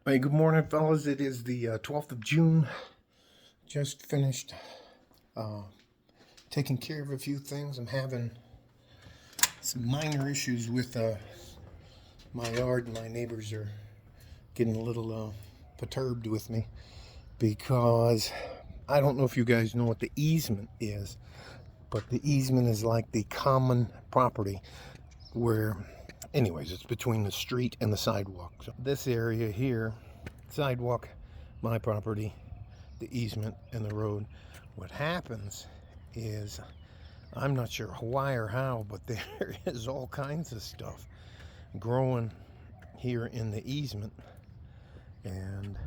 Hey, good morning, fellas. It is the 12th of June. Just finished uh, taking care of a few things. I'm having some minor issues with my yard, and my neighbors are getting a little perturbed with me because I don't know if you guys know what the easement is, but the easement is like the common property where, anyways, it's between the street and the sidewalk. So this area here, sidewalk, my property, the easement, and the road. What happens is, I'm not sure why or how, but there is all kinds of stuff growing here in the easement, and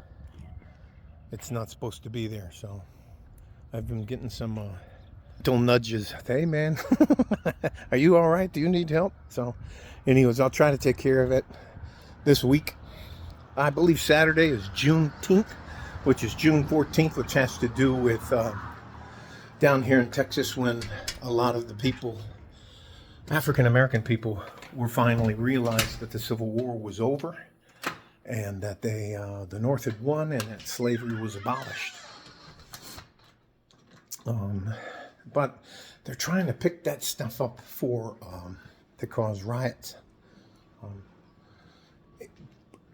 it's not supposed to be there. So I've been getting some little nudges. Hey, man, are you all right? Do you need help? So anyways, I'll try to take care of it this week. I believe Saturday is Juneteenth, which is June 14th, which has to do with down here in Texas when a lot of the people, African American people, were finally realized that the Civil War was over and that the North had won and that slavery was abolished. But they're trying to pick that stuff up to cause riots.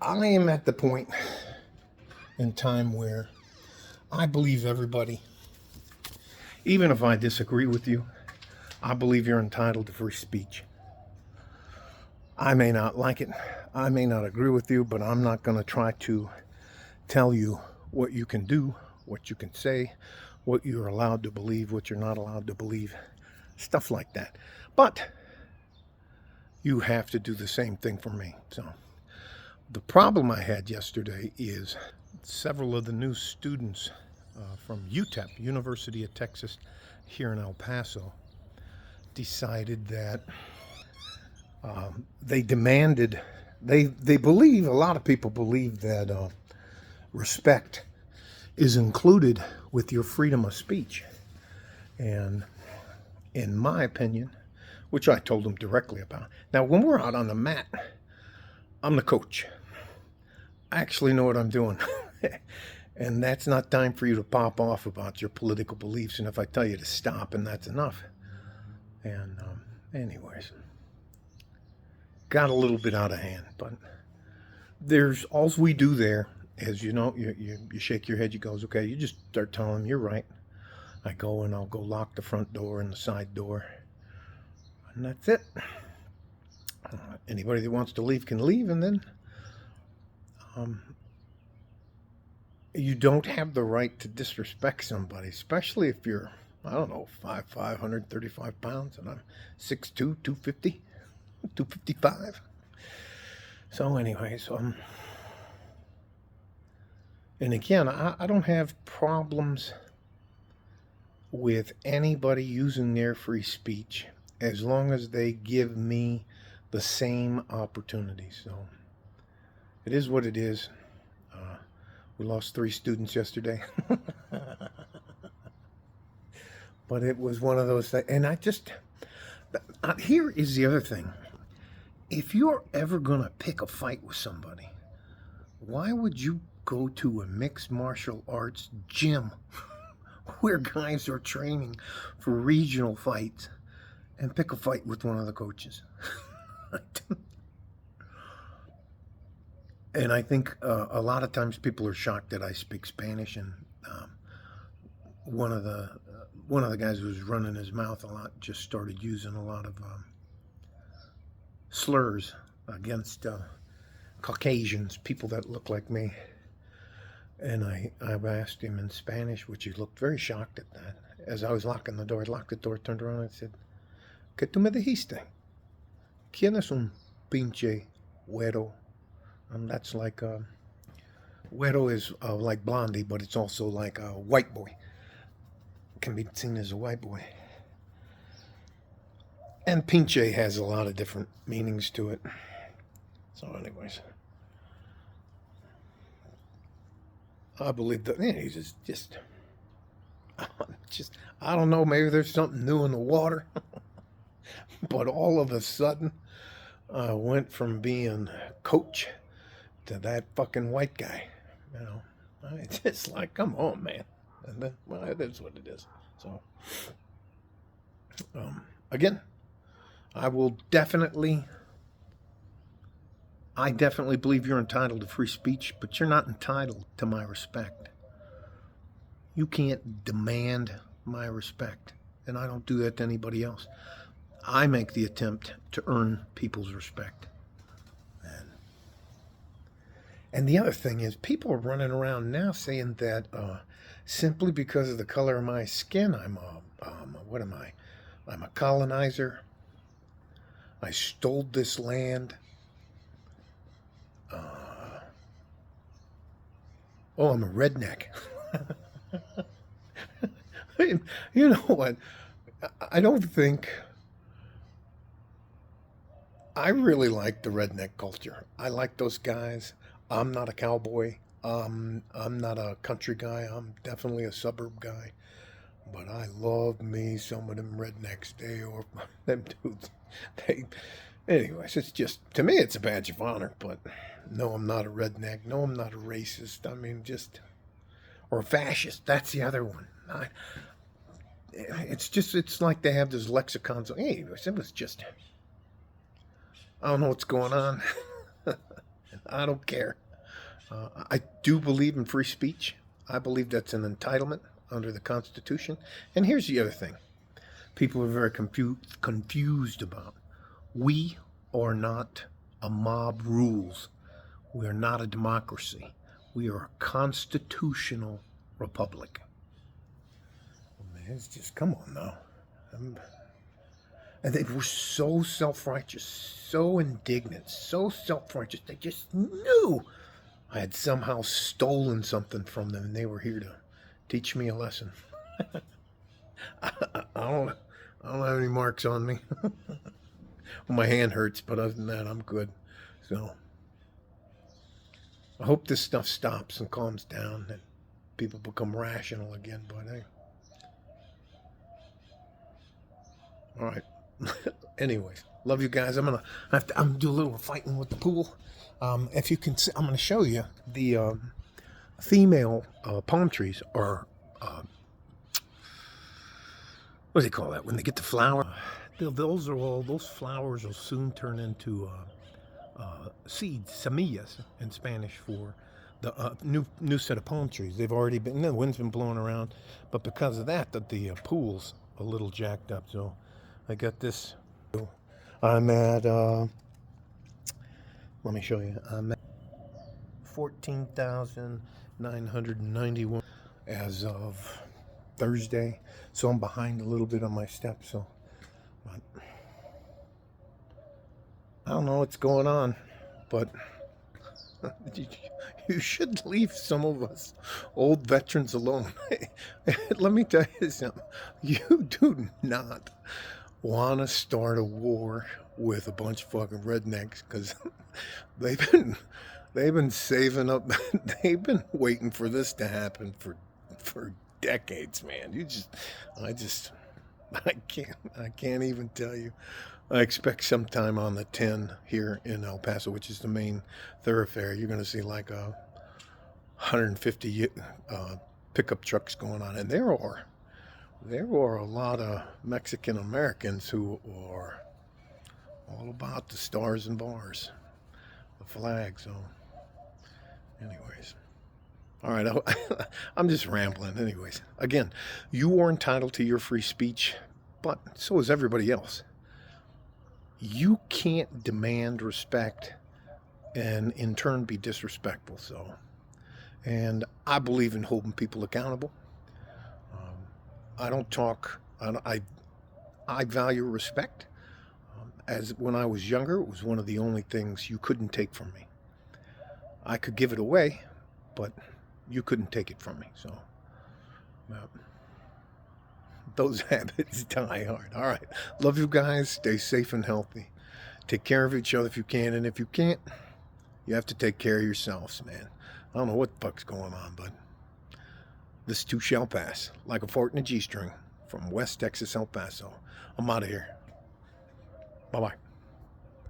I am at the point in time where I believe everybody, even if I disagree with you, I believe you're entitled to free speech. I may not like it, I may not agree with you, but I'm not going to try to tell you what you can do, what you can say, what you're allowed to believe, what you're not allowed to believe, stuff like that. But you have to do the same thing for me. So the problem I had yesterday is several of the new students from UTEP, University of Texas, here in El Paso, decided that they demanded, they believe, a lot of people believe that respect is included with your freedom of speech. And in my opinion, which I told them directly about. Now, when we're out on the mat, I'm the coach. I actually know what I'm doing. And that's not time for you to pop off about your political beliefs. And if I tell you to stop, and that's enough. And anyways, got a little bit out of hand. But there's all we do there is, you shake your head. You goes, okay, you just start telling them you're right. I go and I'll go lock the front door and the side door. And that's it. Anybody that wants to leave can leave, and then you don't have the right to disrespect somebody, especially if you're, I don't know, 5'5", 135 pounds, and I'm 6'2", 250, 255. So anyways, and again, I don't have problems with anybody using their free speech as long as they give me the same opportunity. So it is what it is. We lost 3 students yesterday. But it was one of those things. And here is the other thing. If you're ever going to pick a fight with somebody, why would you go to a mixed martial arts gym where guys are training for regional fights and pick a fight with one of the coaches? And I think a lot of times people are shocked that I speak Spanish, and one of the guys who was running his mouth a lot just started using a lot of slurs against Caucasians, people that look like me. And I've asked him in Spanish, which he looked very shocked at that. As I was locking the door, I locked the door, turned around, and said, ¿Qué tú me dijiste? ¿Quién es un pinche güero? And that's like, güero is like Blondie, but it's also like a white boy. It can be seen as a white boy. And pinche has a lot of different meanings to it. So anyways, I believe that he's just, I don't know, maybe there's something new in the water. But all of a sudden, I went from being coach to that fucking white guy. You know, it's just like, come on, man. And then, well, it is what it is. So, again, I definitely believe you're entitled to free speech, but you're not entitled to my respect. You can't demand my respect, and I don't do that to anybody else. I make the attempt to earn people's respect. And the other thing is, people are running around now saying that simply because of the color of my skin, what am I? I'm a colonizer. I stole this land. I'm a redneck. You know what? I don't think... I really like the redneck culture. I like those guys. I'm not a cowboy. I'm not a country guy. I'm definitely a suburb guy. But I love me some of them rednecks. Them dudes. Anyways, it's just, to me, it's a badge of honor. But no, I'm not a redneck. No, I'm not a racist. I mean, or a fascist. That's the other one. It's like they have this lexicon. So, anyways, it was just, I don't know what's going on. I don't care. I do believe in free speech. I believe that's an entitlement under the Constitution. And here's the other thing people are very confused about. We are not a mob rules. We are not a democracy. We are a constitutional republic. Man, it's just, come on now. And they were so self-righteous, so indignant, so self-righteous. They just knew I had somehow stolen something from them, and they were here to teach me a lesson. I don't have any marks on me. Well, my hand hurts, but other than that, I'm good. So I hope this stuff stops and calms down and people become rational again. But hey, all right. Anyways, love you guys. I'm gonna do a little fighting with the pool. If you can see, I'm gonna show you the female palm trees are what do they call that when they get the flower? Those flowers will soon turn into seeds, semillas in Spanish, for the new set of palm trees. They've already been, the wind's been blowing around, but because of that, the pool's a little jacked up. So I got this. I'm at let me show you. I'm at 14,991 as of Thursday, so I'm behind a little bit on my steps. So but I don't know what's going on, but you should leave some of us old veterans alone. Let me tell you something. You do not want to start a war with a bunch of fucking rednecks, because they've been saving up. They've been waiting for this to happen for decades, man. I can't even tell you. I expect sometime on the 10 here in El Paso, which is the main thoroughfare, you're going to see like 150 pickup trucks going on. And there are a lot of Mexican Americans who are all about the stars and bars, the flag. So anyways, all right, I'm just rambling. Anyways, again, you are entitled to your free speech, but so is everybody else. You can't demand respect and in turn be disrespectful. So, and I believe in holding people accountable. I don't talk. I value respect. As when I was younger, it was one of the only things you couldn't take from me. I could give it away, but you couldn't take it from me. So, those habits die hard. All right. Love you guys. Stay safe and healthy. Take care of each other if you can. And if you can't, you have to take care of yourselves, man. I don't know what the fuck's going on, but this too shall pass. Like a fart in a G-string from West Texas, El Paso. I'm out of here. Bye-bye.